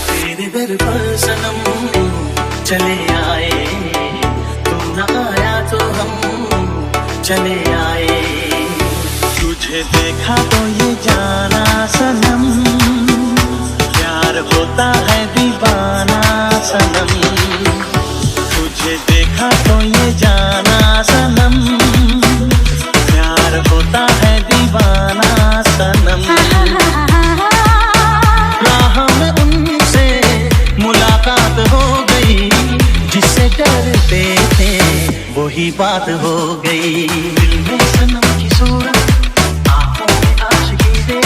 तेरे दर पर सनम चले आए, तू न आया तो हम चले आए। तुझे देखा तो ये जाना सनम, प्यार होता है दीवाना सनम। तुझे देखा तो ये जाना सनम, प्यार होता है दीवाना सनम। राह में उनसे मुलाकात हो गई, जिससे डरते थे वही बात हो गई। दिल में सनम की सूरत, आंखों में आशिकी दे।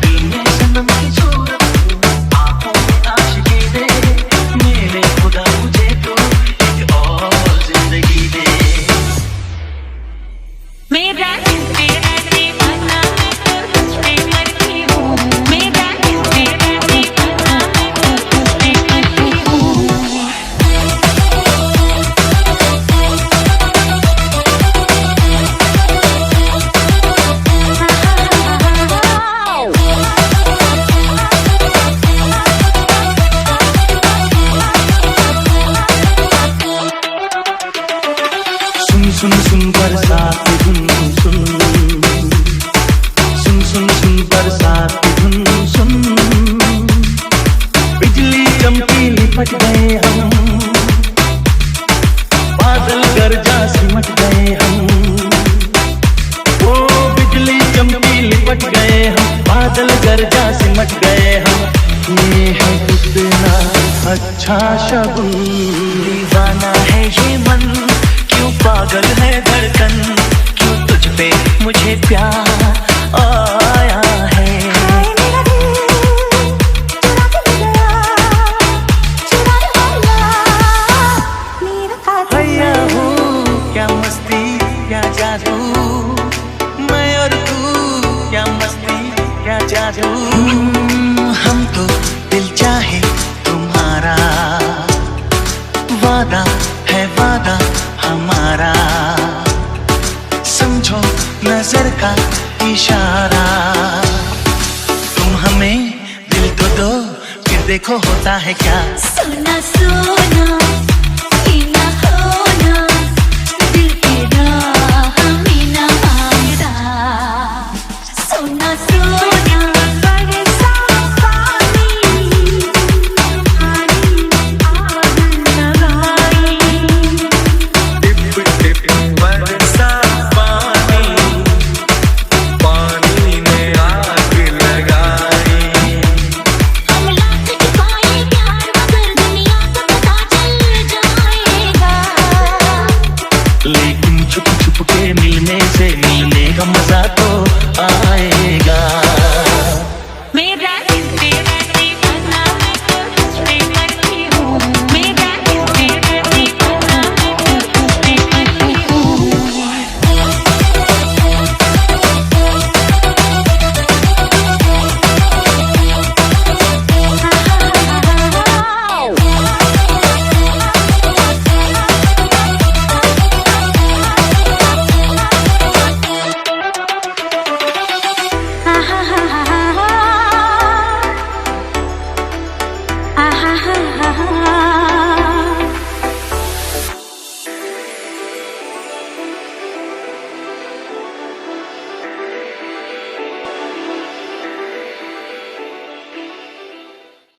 दिल में सनम की सूरत, आंखों में आशिकी दे। मेरे खुदा मुझे तो एक और जिंदगी दे। मेरा तेरा दीवाना मैं तो तुझ पे मरती हूँ। मेरा तेरा दीवाना मैं तो तुझ पे मरती हूँ। सुन सुन सुन बरसात की धुन सुन, सुन सुन सुन बरसात की धुन सुन। बिजली चमकी लिपट गए हम, बादल गरजा सिमट गए हम। ओ बिजली चमकी लिपट गए हम, बादल गरजा सिमट गए हम। ये है कितना अच्छा शगुन, दीवाना है ये मन, क्यों पागल है धड़कन, क्यों तुझ पे मुझे प्यार आया है। भैया हूँ क्या मस्ती क्या जादू, मैं और तू क्या मस्ती क्या जादू। हम तो दिल चाहे तुम्हारा, वादा है वादा हमारा। समझो नजर का इशारा, तुम हमें दिल तो दो, फिर देखो होता है क्या। सोना सोना